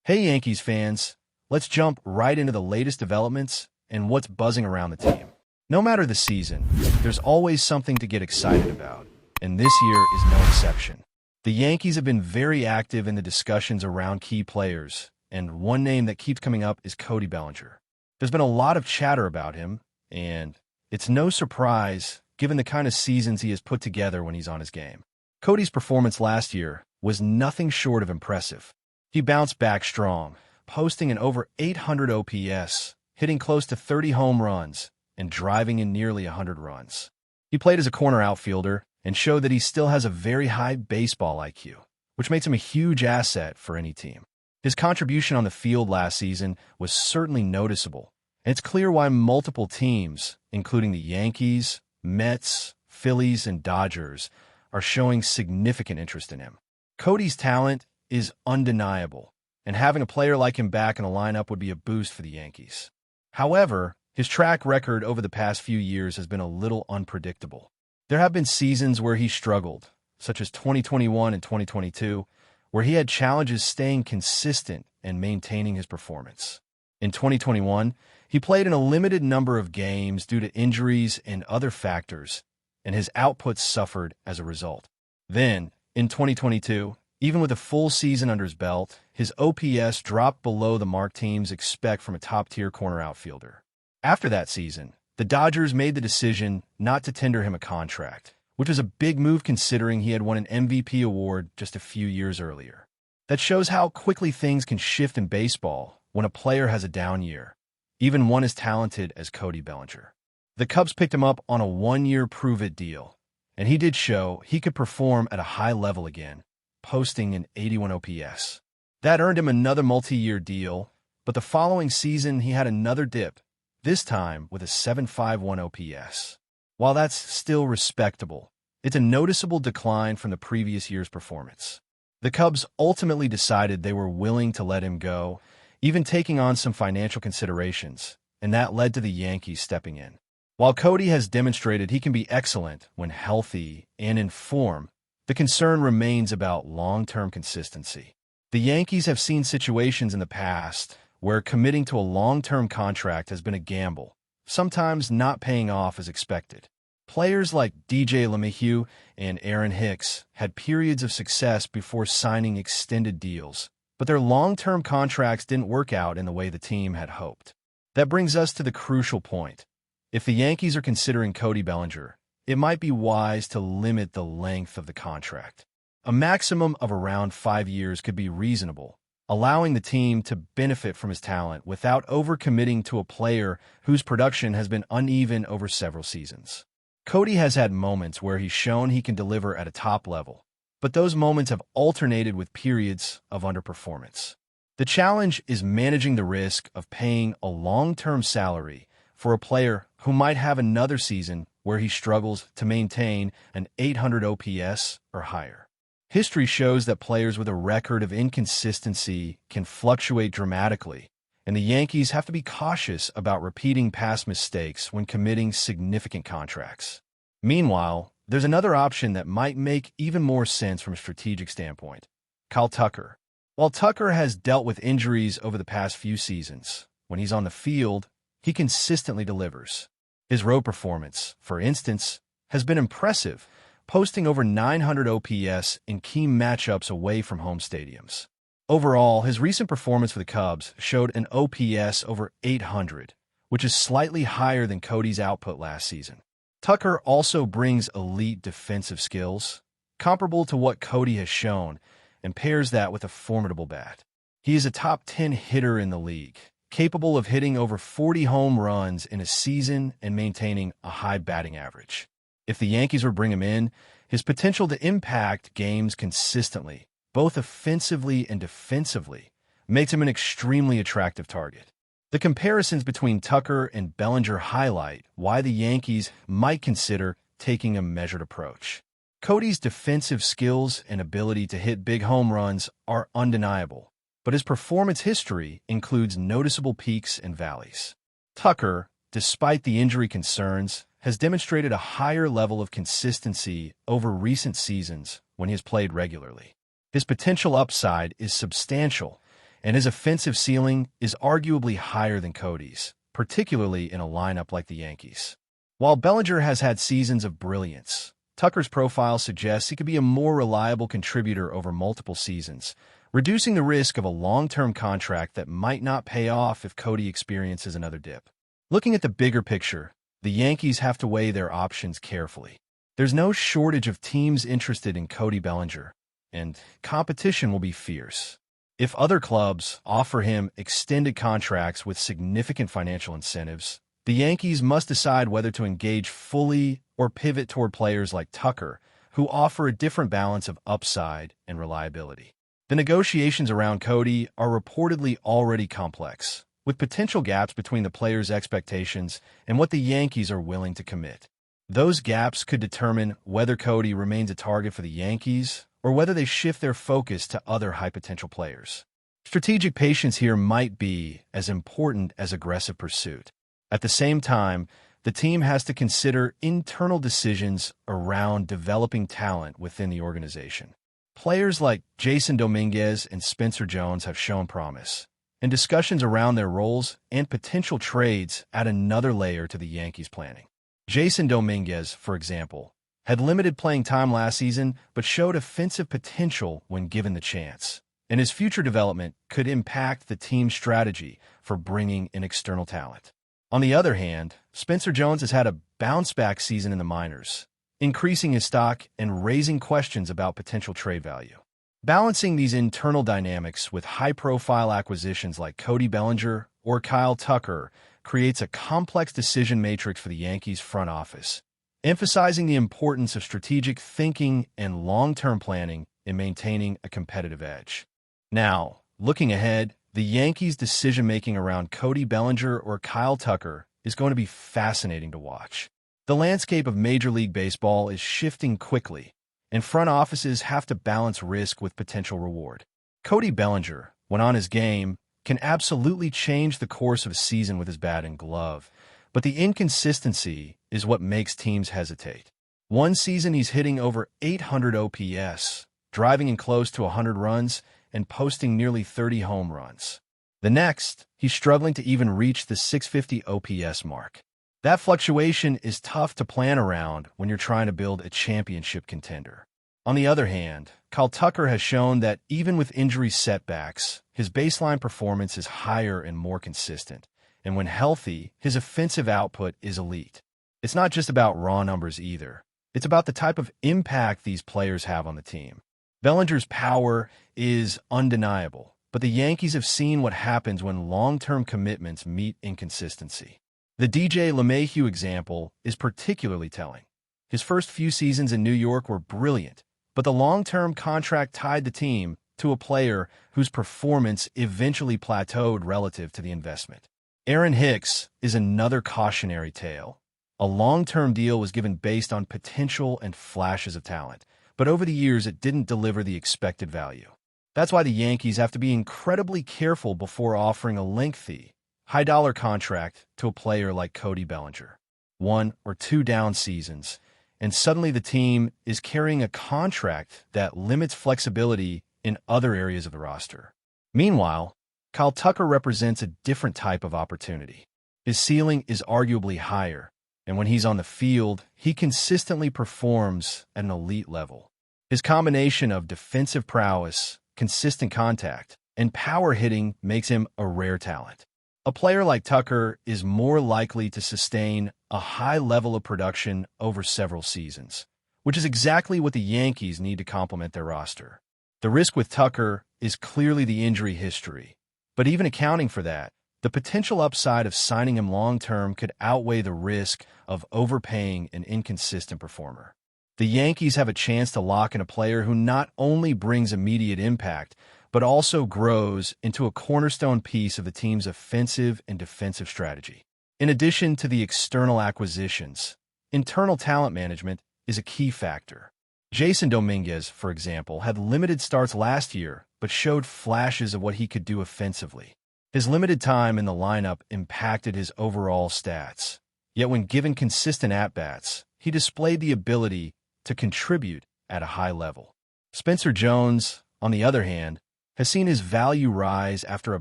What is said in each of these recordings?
Hey Yankees fans, let's jump right into the latest developments and what's buzzing around the team. No matter the season, there's always something to get excited about, and this year is no exception. The Yankees have been very active in the discussions around key players, and one name that keeps coming up is Cody Bellinger. There's been a lot of chatter about him, and it's no surprise given the kind of seasons he has put together when he's on his game. Cody's performance last year was nothing short of impressive. He bounced back strong, posting an over 800 OPS, hitting close to 30 home runs, and driving in nearly 100 runs. He played as a corner outfielder and showed that he still has a very high baseball IQ, which makes him a huge asset for any team. His contribution on the field last season was certainly noticeable, and it's clear why multiple teams, including the Yankees, Mets, Phillies, and Dodgers, are showing significant interest in him. Cody's talent is undeniable, and having a player like him back in the lineup would be a boost for the Yankees. However, his track record over the past few years has been a little unpredictable. There have been seasons where he struggled, such as 2021 and 2022, where he had challenges staying consistent and maintaining his performance. In 2021, he played in a limited number of games due to injuries and other factors, and his output suffered as a result. Then, in 2022, even with a full season under his belt, his OPS dropped below the mark teams expect from a top-tier corner outfielder. After that season, the Dodgers made the decision not to tender him a contract, which was a big move considering he had won an MVP award just a few years earlier. That shows how quickly things can shift in baseball when a player has a down year, even one as talented as Cody Bellinger. The Cubs picked him up on a one-year prove-it deal, and he did show he could perform at a high level again, posting an 81 OPS. That earned him another multi-year deal, but the following season he had another dip, this time with a 7.51 OPS. While that's still respectable, it's a noticeable decline from the previous year's performance. The Cubs ultimately decided they were willing to let him go, even taking on some financial considerations, and that led to the Yankees stepping in. While Cody has demonstrated he can be excellent when healthy and in form, the concern remains about long-term consistency. The Yankees have seen situations in the past where committing to a long-term contract has been a gamble, sometimes not paying off as expected. Players like DJ LeMahieu and Aaron Hicks had periods of success before signing extended deals, but their long-term contracts didn't work out in the way the team had hoped. That brings us to the crucial point. If the Yankees are considering Cody Bellinger, it might be wise to limit the length of the contract. A maximum of around 5 years could be reasonable, allowing the team to benefit from his talent without overcommitting to a player whose production has been uneven over several seasons. Cody has had moments where he's shown he can deliver at a top level, but those moments have alternated with periods of underperformance. The challenge is managing the risk of paying a long-term salary for a player who might have another season where he struggles to maintain an 800 OPS or higher. History shows that players with a record of inconsistency can fluctuate dramatically, and the Yankees have to be cautious about repeating past mistakes when committing significant contracts. Meanwhile, there's another option that might make even more sense from a strategic standpoint: Kyle Tucker. While Tucker has dealt with injuries over the past few seasons, when he's on the field, he consistently delivers. His road performance, for instance, has been impressive, posting over 900 OPS in key matchups away from home stadiums. Overall, his recent performance for the Cubs showed an OPS over 800, which is slightly higher than Cody's output last season. Tucker also brings elite defensive skills, comparable to what Cody has shown, and pairs that with a formidable bat. He is a top 10 hitter in the league, capable of hitting over 40 home runs in a season and maintaining a high batting average. If the Yankees were to bring him in, his potential to impact games consistently, both offensively and defensively, makes him an extremely attractive target. The comparisons between Tucker and Bellinger highlight why the Yankees might consider taking a measured approach. Cody's defensive skills and ability to hit big home runs are undeniable, but his performance history includes noticeable peaks and valleys. Tucker, despite the injury concerns, has demonstrated a higher level of consistency over recent seasons when he has played regularly. His potential upside is substantial, and his offensive ceiling is arguably higher than Cody's, particularly in a lineup like the Yankees. While Bellinger has had seasons of brilliance, Tucker's profile suggests he could be a more reliable contributor over multiple seasons, reducing the risk of a long-term contract that might not pay off if Cody experiences another dip. Looking at the bigger picture, the Yankees have to weigh their options carefully. There's no shortage of teams interested in Cody Bellinger, and competition will be fierce. If other clubs offer him extended contracts with significant financial incentives, the Yankees must decide whether to engage fully or pivot toward players like Tucker, who offer a different balance of upside and reliability. The negotiations around Cody are reportedly already complex, with potential gaps between the player's expectations and what the Yankees are willing to commit. Those gaps could determine whether Cody remains a target for the Yankees or whether they shift their focus to other high-potential players. Strategic patience here might be as important as aggressive pursuit. At the same time, the team has to consider internal decisions around developing talent within the organization. Players like Jason Dominguez and Spencer Jones have shown promise, and discussions around their roles and potential trades add another layer to the Yankees' planning. Jason Dominguez, for example, had limited playing time last season but showed offensive potential when given the chance, and his future development could impact the team's strategy for bringing in external talent. On the other hand, Spencer Jones has had a bounce-back season in the minors, increasing his stock and raising questions about potential trade value. Balancing these internal dynamics with high-profile acquisitions like Cody Bellinger or Kyle Tucker creates a complex decision matrix for the Yankees front office, emphasizing the importance of strategic thinking and long-term planning in maintaining a competitive edge. Now, looking ahead, the Yankees' decision-making around Cody Bellinger or Kyle Tucker is going to be fascinating to watch. The landscape of Major League Baseball is shifting quickly, and front offices have to balance risk with potential reward. Cody Bellinger, when on his game, can absolutely change the course of a season with his bat and glove, but the inconsistency is what makes teams hesitate. One season he's hitting over 800 OPS, driving in close to 100 runs, and posting nearly 30 home runs. The next, he's struggling to even reach the 650 OPS mark. That fluctuation is tough to plan around when you're trying to build a championship contender. On the other hand, Kyle Tucker has shown that even with injury setbacks, his baseline performance is higher and more consistent, and when healthy, his offensive output is elite. It's not just about raw numbers either. It's about the type of impact these players have on the team. Bellinger's power is undeniable, but the Yankees have seen what happens when long-term commitments meet inconsistency. The DJ LeMahieu example is particularly telling. His first few seasons in New York were brilliant, but the long-term contract tied the team to a player whose performance eventually plateaued relative to the investment. Aaron Hicks is another cautionary tale. A long-term deal was given based on potential and flashes of talent, but over the years it didn't deliver the expected value. That's why the Yankees have to be incredibly careful before offering a lengthy, high-dollar contract to a player like Cody Bellinger. 1 or 2 down seasons, and suddenly the team is carrying a contract that limits flexibility in other areas of the roster. Meanwhile, Kyle Tucker represents a different type of opportunity. His ceiling is arguably higher, and when he's on the field, he consistently performs at an elite level. His combination of defensive prowess, consistent contact, and power hitting makes him a rare talent. A player like Tucker is more likely to sustain a high level of production over several seasons, which is exactly what the Yankees need to complement their roster. The risk with Tucker is clearly the injury history, but even accounting for that, the potential upside of signing him long-term could outweigh the risk of overpaying an inconsistent performer. The Yankees have a chance to lock in a player who not only brings immediate impact, but also grows into a cornerstone piece of the team's offensive and defensive strategy. In addition to the external acquisitions, internal talent management is a key factor. Jason Dominguez, for example, had limited starts last year, but showed flashes of what he could do offensively. His limited time in the lineup impacted his overall stats. Yet when given consistent at-bats, he displayed the ability to contribute at a high level. Spencer Jones, on the other hand, has seen his value rise after a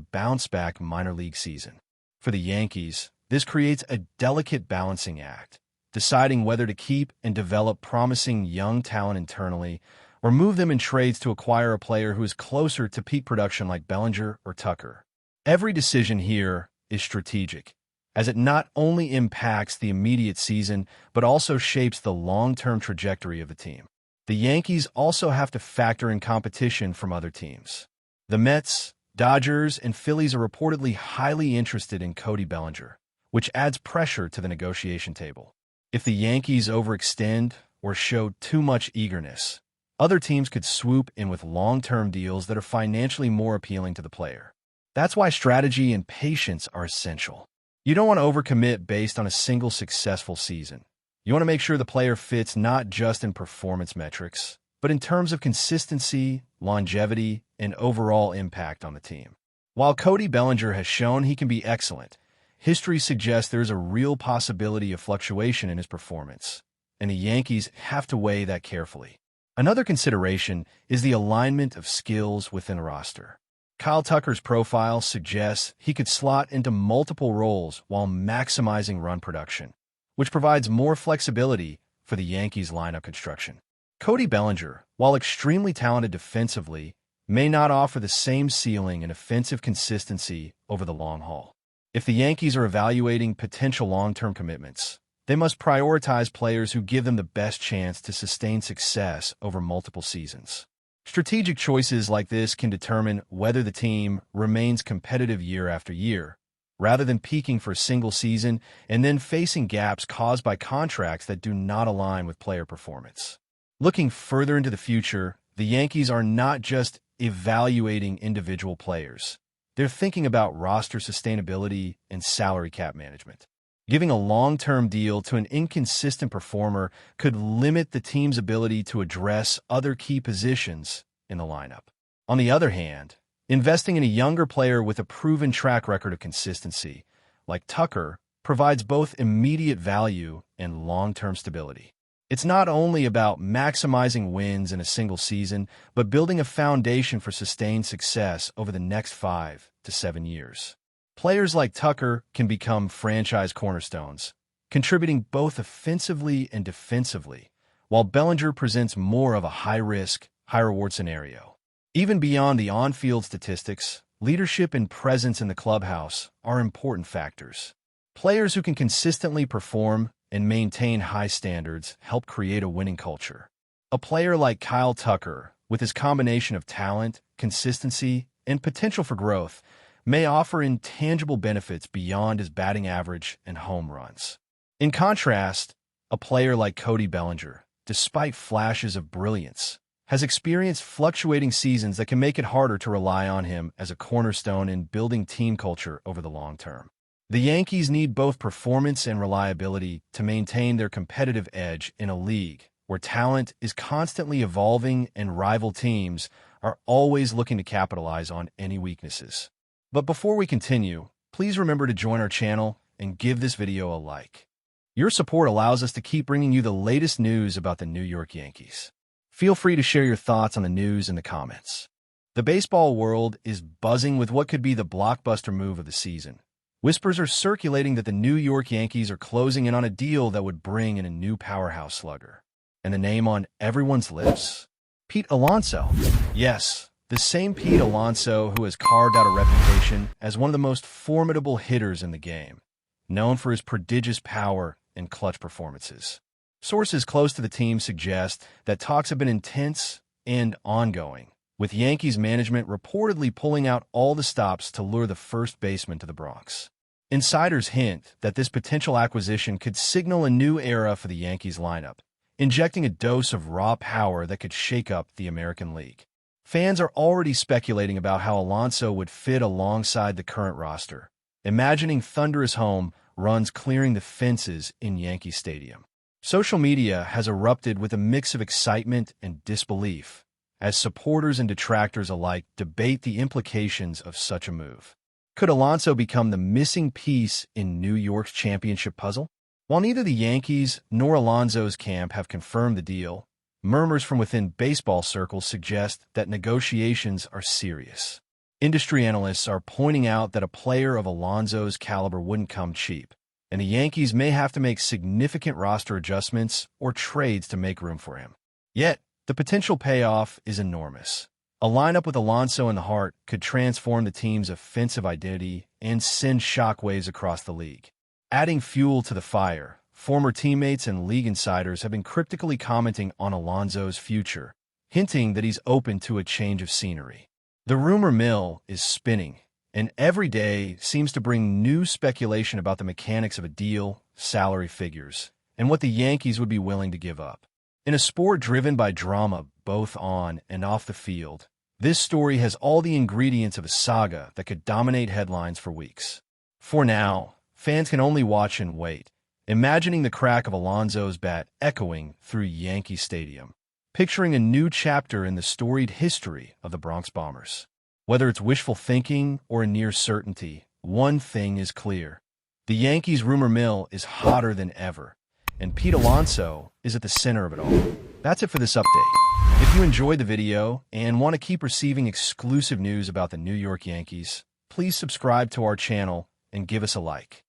bounce-back minor league season. For the Yankees, this creates a delicate balancing act, deciding whether to keep and develop promising young talent internally or move them in trades to acquire a player who is closer to peak production like Bellinger or Tucker. Every decision here is strategic, as it not only impacts the immediate season but also shapes the long-term trajectory of the team. The Yankees also have to factor in competition from other teams. The Mets, Dodgers, and Phillies are reportedly highly interested in Cody Bellinger, which adds pressure to the negotiation table. If the Yankees overextend or show too much eagerness, other teams could swoop in with long-term deals that are financially more appealing to the player. That's why strategy and patience are essential. You don't want to overcommit based on a single successful season. You want to make sure the player fits not just in performance metrics, but in terms of consistency, longevity, and overall impact on the team. While Cody Bellinger has shown he can be excellent, history suggests there's a real possibility of fluctuation in his performance, and the Yankees have to weigh that carefully. Another consideration is the alignment of skills within a roster. Kyle Tucker's profile suggests he could slot into multiple roles while maximizing run production, which provides more flexibility for the Yankees' lineup construction. Cody Bellinger, while extremely talented defensively, may not offer the same ceiling and offensive consistency over the long haul. If the Yankees are evaluating potential long-term commitments, they must prioritize players who give them the best chance to sustain success over multiple seasons. Strategic choices like this can determine whether the team remains competitive year after year, rather than peaking for a single season and then facing gaps caused by contracts that do not align with player performance. Looking further into the future, the Yankees are not just evaluating individual players. They're thinking about roster sustainability and salary cap management. Giving a long-term deal to an inconsistent performer could limit the team's ability to address other key positions in the lineup. On the other hand, investing in a younger player with a proven track record of consistency, like Tucker, provides both immediate value and long-term stability. It's not only about maximizing wins in a single season, but building a foundation for sustained success over the next 5 to 7 years. Players like Tucker can become franchise cornerstones, contributing both offensively and defensively, while Bellinger presents more of a high-risk, high-reward scenario. Even beyond the on-field statistics, leadership and presence in the clubhouse are important factors. Players who can consistently perform and maintain high standards help create a winning culture. A player like Kyle Tucker, with his combination of talent, consistency, and potential for growth, may offer intangible benefits beyond his batting average and home runs. In contrast, a player like Cody Bellinger, despite flashes of brilliance, has experienced fluctuating seasons that can make it harder to rely on him as a cornerstone in building team culture over the long term. The Yankees need both performance and reliability to maintain their competitive edge in a league where talent is constantly evolving and rival teams are always looking to capitalize on any weaknesses. But before we continue, please remember to join our channel and give this video a like. Your support allows us to keep bringing you the latest news about the New York Yankees. Feel free to share your thoughts on the news in the comments. The baseball world is buzzing with what could be the blockbuster move of the season. Whispers are circulating that the New York Yankees are closing in on a deal that would bring in a new powerhouse slugger. And the name on everyone's lips? Pete Alonso. Yes, the same Pete Alonso who has carved out a reputation as one of the most formidable hitters in the game, known for his prodigious power and clutch performances. Sources close to the team suggest that talks have been intense and ongoing, with Yankees management reportedly pulling out all the stops to lure the first baseman to the Bronx. Insiders hint that this potential acquisition could signal a new era for the Yankees lineup, injecting a dose of raw power that could shake up the American League. Fans are already speculating about how Alonso would fit alongside the current roster, imagining thunderous home runs clearing the fences in Yankee Stadium. Social media has erupted with a mix of excitement and disbelief, as supporters and detractors alike debate the implications of such a move. Could Alonso become the missing piece in New York's championship puzzle? While neither the Yankees nor Alonso's camp have confirmed the deal, murmurs from within baseball circles suggest that negotiations are serious. Industry analysts are pointing out that a player of Alonso's caliber wouldn't come cheap, and the Yankees may have to make significant roster adjustments or trades to make room for him. Yet, the potential payoff is enormous. A lineup with Alonso in the heart could transform the team's offensive identity and send shockwaves across the league. Adding fuel to the fire, former teammates and league insiders have been cryptically commenting on Alonso's future, hinting that he's open to a change of scenery. The rumor mill is spinning, and every day seems to bring new speculation about the mechanics of a deal, salary figures, and what the Yankees would be willing to give up. In a sport driven by drama both on and off the field, this story has all the ingredients of a saga that could dominate headlines for weeks. For now, fans can only watch and wait, imagining the crack of Alonso's bat echoing through Yankee Stadium, picturing a new chapter in the storied history of the Bronx Bombers. Whether it's wishful thinking or a near certainty, one thing is clear. The Yankees' rumor mill is hotter than ever, and Pete Alonso is at the center of it all. That's it for this update. If you enjoyed the video and want to keep receiving exclusive news about the New York Yankees, please subscribe to our channel and give us a like.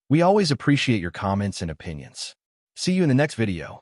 We always appreciate your comments and opinions. See you in the next video.